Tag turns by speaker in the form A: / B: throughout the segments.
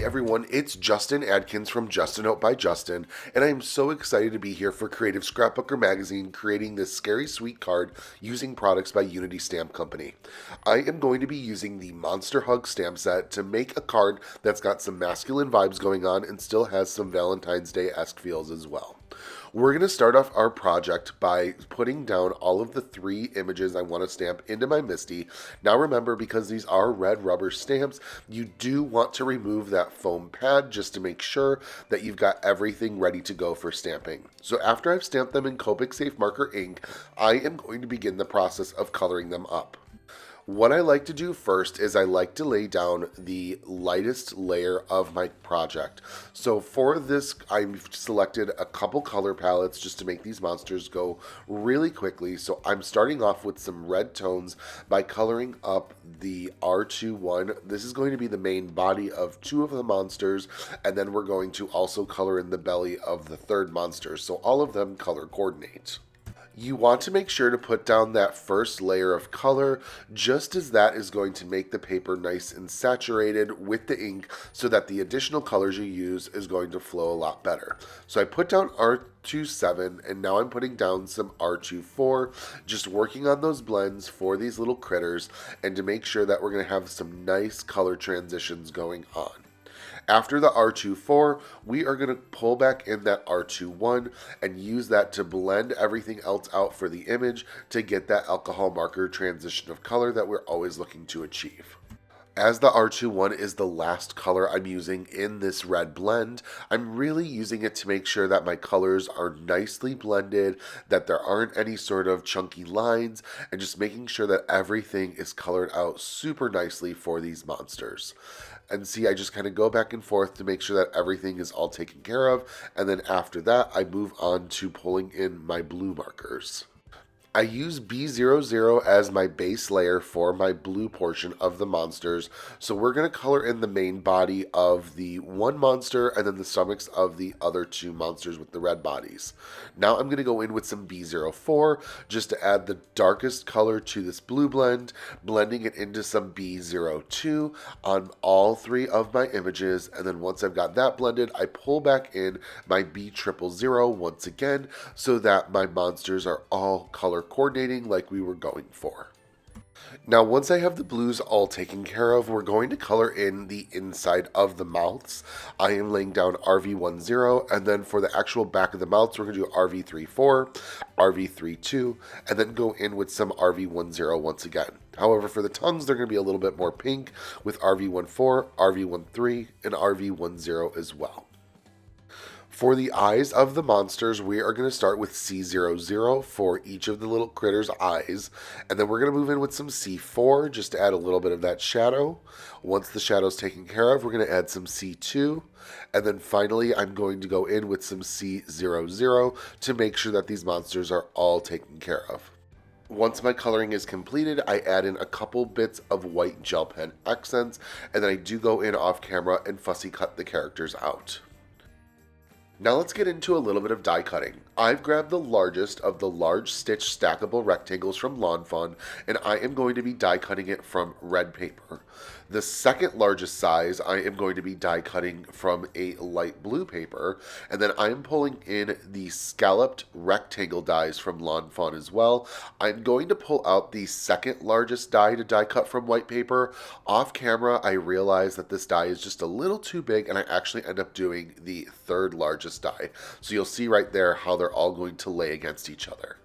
A: everyone, it's Justin Adkins from Justin Out by Justin, and I am so excited to be here for Creative Scrapbooker magazine creating this scary sweet card using products by Unity Stamp Company. I am going to be using the Monster Hug stamp set to make a card that's got some masculine vibes going on and still has some Valentine's Day-esque feels as well. We're going to start off our project by putting down all of the 3 images I want to stamp into my MISTI. Now remember, because these are red rubber stamps, you do want to remove that foam pad just to make sure that you've got everything ready to go for stamping. So after I've stamped them in Copic Safe Marker ink, I am going to begin the process of coloring them up. What I like to do first is I like to lay down the lightest layer of my project. So for this, I've selected a couple color palettes just to make these monsters go really quickly. So I'm starting off with some red tones by coloring up the R21. This is going to be the main body of 2 of the monsters, and then we're going to also color in the belly of the 3rd monster. So all of them color coordinate. You want to make sure to put down that first layer of color, just as that is going to make the paper nice and saturated with the ink so that the additional colors you use is going to flow a lot better. So I put down R27 and now I'm putting down some R24, just working on those blends for these little critters and to make sure that we're going to have some nice color transitions going on. After the R24, we are going to pull back in that R21 and use that to blend everything else out for the image to get that alcohol marker transition of color that we're always looking to achieve. As the R21 is the last color I'm using in this red blend, I'm really using it to make sure that my colors are nicely blended, that there aren't any sort of chunky lines, and just making sure that everything is colored out super nicely for these monsters. And see, I just kind of go back and forth to make sure that everything is all taken care of, and then after that, I move on to pulling in my blue markers. I use B00 as my base layer for my blue portion of the monsters, so we're going to color in the main body of the one monster and then the stomachs of the other 2 monsters with the red bodies. Now I'm going to go in with some B04 just to add the darkest color to this blue blend, blending it into some B02 on all 3 of my images, and then once I've got that blended, I pull back in my B000 once again so that my monsters are all color coordinating like we were going for. Now once I have the blues all taken care of, we're going to color in the inside of the mouths. I am laying down RV10, and then for the actual back of the mouths, we're going to do RV34, RV32, and then go in with some RV10 once again. However, for the tongues, they're going to be a little bit more pink with RV14, RV13, and RV10 as well. For the eyes of the monsters, we are going to start with C00 for each of the little critters' eyes, and then we're going to move in with some C4 just to add a little bit of that shadow. Once the shadow's taken care of, we're going to add some C2, and then finally I'm going to go in with some C00 to make sure that these monsters are all taken care of. Once my coloring is completed, I add in a couple bits of white gel pen accents, and then I do go in off camera and fussy cut the characters out. Now let's get into a little bit of die cutting. I've grabbed the largest of the large stitch stackable rectangles from Lawn Fun, and I am going to be die cutting it from red paper. The second largest size I am going to be die cutting from a light blue paper, and then I'm pulling in the scalloped rectangle dies from Lawn Fun as well. I'm going to pull out the second largest die to die cut from white paper. Off camera, I realize that this die is just a little too big, and I actually end up doing the 3rd largest die. So you'll see right there how they're all going to lay against each other.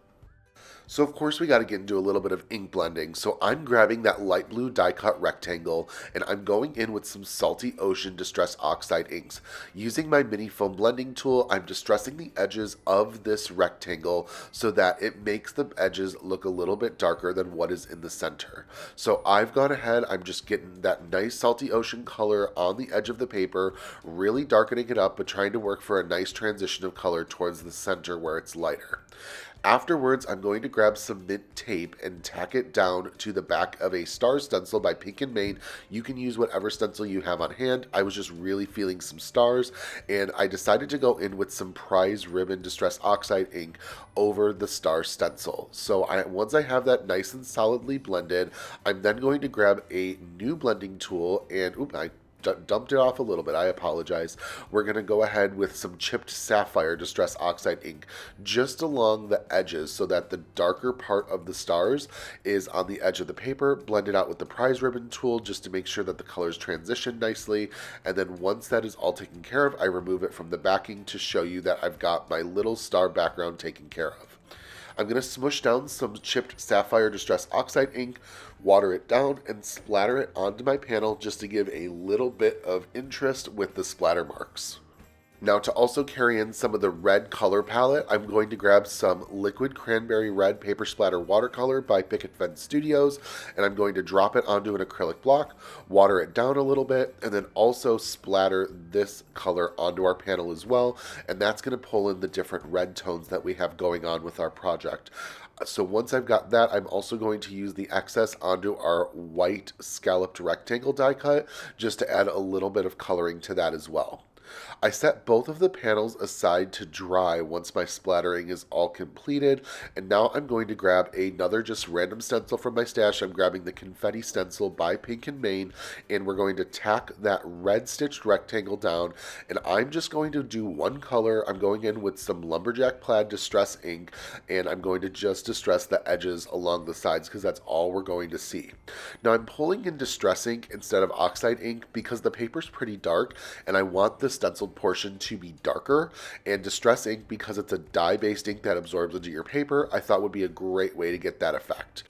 A: So of course we got to get into a little bit of ink blending, so I'm grabbing that light blue die cut rectangle and I'm going in with some Salty Ocean Distress Oxide inks. Using my mini foam blending tool, I'm distressing the edges of this rectangle so that it makes the edges look a little bit darker than what is in the center. So I've gone ahead, I'm just getting that nice Salty Ocean color on the edge of the paper, really darkening it up but trying to work for a nice transition of color towards the center where it's lighter. Afterwards, I'm going to grab some mint tape and tack it down to the back of a star stencil by Pink and Main. You can use whatever stencil you have on hand. I was just really feeling some stars, and I decided to go in with some Prize Ribbon Distress Oxide ink over the star stencil. So once I have that nice and solidly blended, I'm then going to grab a new blending tool and, I dumped it off a little bit. I apologize. We're going to go ahead with some chipped sapphire distress oxide ink just along the edges so that the darker part of the stars is on the edge of the paper. Blend it out with the prize ribbon tool just to make sure that the colors transition nicely. And then once that is all taken care of, I remove it from the backing to show you that I've got my little star background taken care of. I'm going to smush down some chipped sapphire distress oxide ink, water it down, and splatter it onto my panel just to give a little bit of interest with the splatter marks. Now, to also carry in some of the red color palette, I'm going to grab some liquid cranberry red paper splatter watercolor by Picket Fence Studios, and I'm going to drop it onto an acrylic block, water it down a little bit, and then also splatter this color onto our panel as well, and that's going to pull in the different red tones that we have going on with our project. So once I've got that, I'm also going to use the excess onto our white scalloped rectangle die cut just to add a little bit of coloring to that as well. I set both of the panels aside to dry once my splattering is all completed, and now I'm going to grab another just random stencil from my stash. I'm grabbing the Confetti stencil by Pink and Main, and we're going to tack that red stitched rectangle down, and I'm just going to do one color. I'm going in with some Lumberjack Plaid Distress ink, and I'm going to just distress the edges along the sides because that's all we're going to see. Now I'm pulling in Distress ink instead of Oxide ink because the paper's pretty dark, and I want the stenciled portion to be darker, and Distress ink, because it's a dye-based ink that absorbs into your paper, I thought would be a great way to get that effect.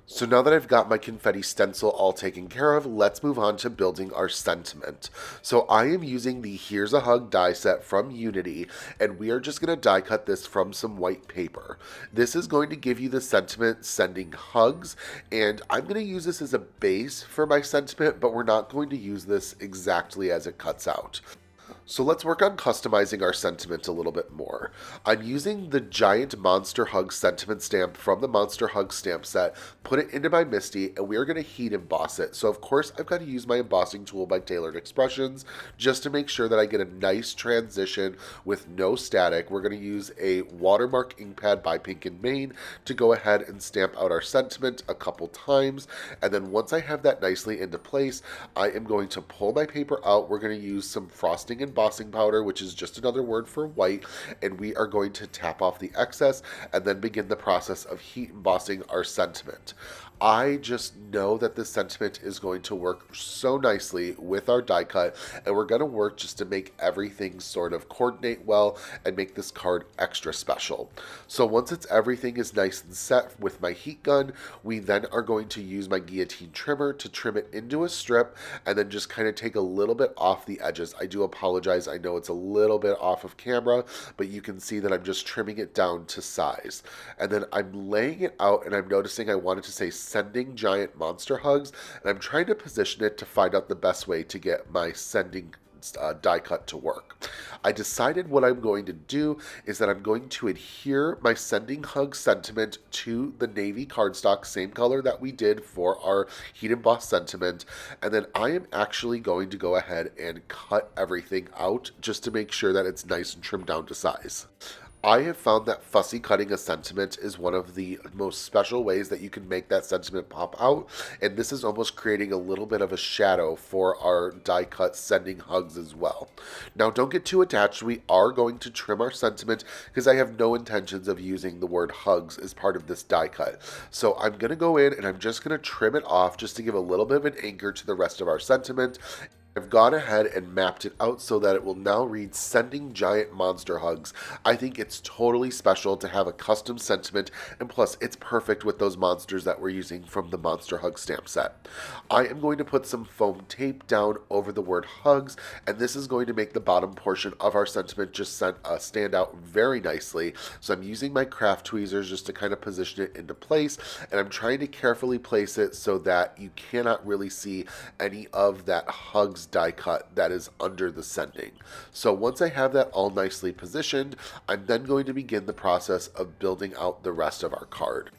A: So now that I've got my confetti stencil all taken care of, let's move on to building our sentiment. So I am using the Here's a Hug die set from Unity, and we are just going to die cut this from some white paper. This is going to give you the sentiment sending hugs, and I'm going to use this as a base for my sentiment, but we're not going to use this exactly as it cuts out. So let's work on customizing our sentiment a little bit more. I'm using the giant Monster Hug sentiment stamp from the Monster Hug stamp set, put it into my MISTI, and we are going to heat emboss it. So of course I've got to use my embossing tool by Tailored Expressions just to make sure that I get a nice transition with no static. We're going to use a Watermark ink pad by Pink and Main to go ahead and stamp out our sentiment a couple times. And then once I have that nicely into place, I am going to pull my paper out. We're going to use some frosting and embossing powder, which is just another word for white, and we are going to tap off the excess and then begin the process of heat embossing our sentiment. I just know that this sentiment is going to work so nicely with our die cut, and we're going to work just to make everything sort of coordinate well and make this card extra special. So once everything is nice and set with my heat gun, we then are going to use my guillotine trimmer to trim it into a strip and then just kind of take a little bit off the edges. I do apologize. I know it's a little bit off of camera, but you can see that I'm just trimming it down to size. And then I'm laying it out, and I'm noticing I wanted to say sending giant monster hugs, and I'm trying to position it to find out the best way to get my sending die cut to work. I decided what I'm going to do is that I'm going to adhere my sending hug sentiment to the navy cardstock, same color that we did for our heat emboss sentiment, and then I am actually going to go ahead and cut everything out just to make sure that it's nice and trimmed down to size. I have found that fussy cutting a sentiment is one of the most special ways that you can make that sentiment pop out, and this is almost creating a little bit of a shadow for our die cut sending hugs as well. Now don't get too attached. We are going to trim our sentiment because I have no intentions of using the word hugs as part of this die cut. So I'm going to go in and I'm just going to trim it off just to give a little bit of an anchor to the rest of our sentiment. I've gone ahead and mapped it out so that it will now read sending giant monster hugs. I think it's totally special to have a custom sentiment, and plus it's perfect with those monsters that we're using from the Monster Hug stamp set. I am going to put some foam tape down over the word hugs, and this is going to make the bottom portion of our sentiment just stand out very nicely. So I'm using my craft tweezers just to kind of position it into place, and I'm trying to carefully place it so that you cannot really see any of that hugs die cut that is under the sending. So once I have that all nicely positioned, I'm then going to begin the process of building out the rest of our card.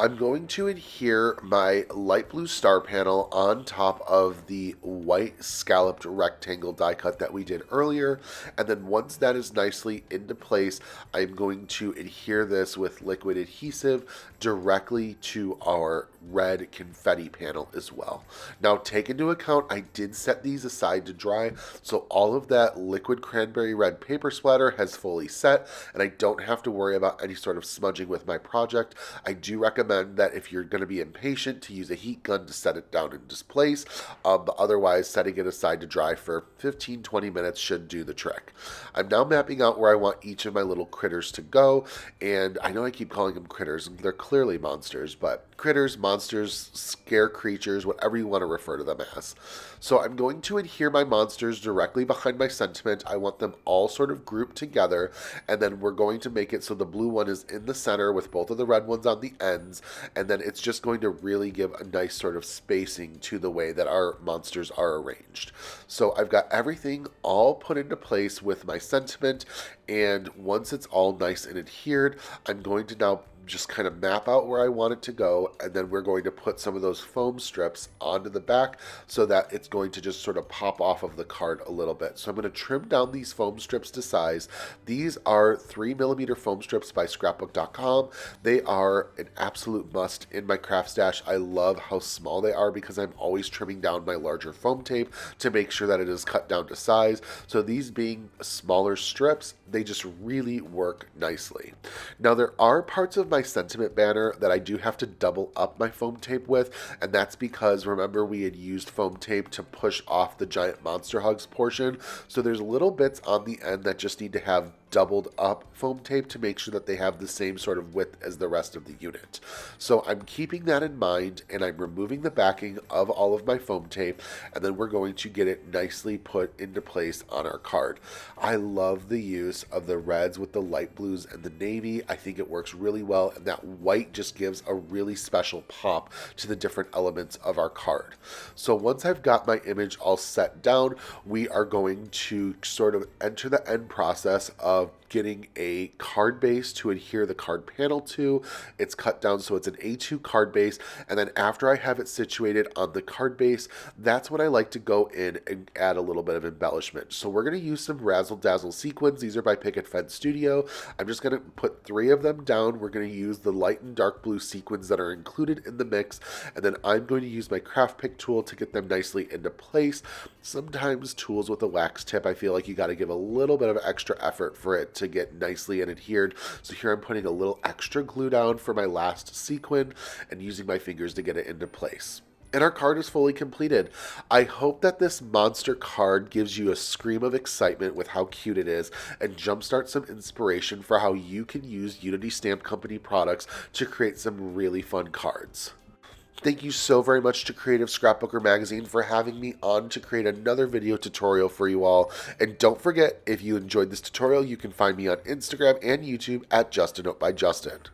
A: I'm going to adhere my light blue star panel on top of the white scalloped rectangle die cut that we did earlier. And then once that is nicely into place, I'm going to adhere this with liquid adhesive directly to our red confetti panel as well. Now take into account I did set these aside to dry, so all of that liquid cranberry red paper splatter has fully set and I don't have to worry about any sort of smudging with my project. I do recommend that if you're going to be impatient to use a heat gun to set it down into place, but otherwise setting it aside to dry for 15-20 minutes should do the trick. I'm now mapping out where I want each of my little critters to go, and I know I keep calling them critters, and they're clearly monsters, but critters, monsters, scare creatures, whatever you want to refer to them as. So I'm going to adhere my monsters directly behind my sentiment. I want them all sort of grouped together, and then we're going to make it so the blue one is in the center with both of the red ones on the ends, and then it's just going to really give a nice sort of spacing to the way that our monsters are arranged. So I've got everything all put into place with my sentiment, and once it's all nice and adhered, I'm going to now just kind of map out where I want it to go, and then we're going to put some of those foam strips onto the back so that it's going to just sort of pop off of the card a little bit. So I'm going to trim down these foam strips to size. These are 3mm foam strips by scrapbook.com. They are an absolute must in my craft stash. I love how small they are because I'm always trimming down my larger foam tape to make sure that it is cut down to size. So these being smaller strips, they just really work nicely. Now there are parts of my sentiment banner that I do have to double up my foam tape with, and that's because remember we had used foam tape to push off the giant monster hugs portion, so there's little bits on the end that just need to have doubled up foam tape to make sure that they have the same sort of width as the rest of the unit. So I'm keeping that in mind, and I'm removing the backing of all of my foam tape, and then we're going to get it nicely put into place on our card. I love the use of the reds with the light blues and the navy. I think it works really well, and that white just gives a really special pop to the different elements of our card. So once I've got my image all set down, we are going to sort of enter the end process of getting a card base to adhere the card panel to. It's cut down so it's an A2 card base, and then after I have it situated on the card base, that's when I like to go in and add a little bit of embellishment. So we're going to use some Razzle Dazzle sequins. These are by Picket Fence Studio. I'm just going to put 3 of them down. We're going to use the light and dark blue sequins that are included in the mix, and then I'm going to use my craft pick tool to get them nicely into place. Sometimes tools with a wax tip, I feel like you got to give a little bit of extra effort for it to get nicely and adhered. So here I'm putting a little extra glue down for my last sequin and using my fingers to get it into place. And our card is fully completed. I hope that this monster card gives you a scream of excitement with how cute it is and jumpstart some inspiration for how you can use Unity Stamp Company products to create some really fun cards. Thank you so very much to Creative Scrapbooker Magazine for having me on to create another video tutorial for you all. And don't forget, if you enjoyed this tutorial, you can find me on Instagram and YouTube at JustinOutByJustin.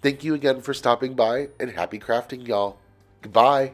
A: Thank you again for stopping by, and happy crafting, y'all. Goodbye.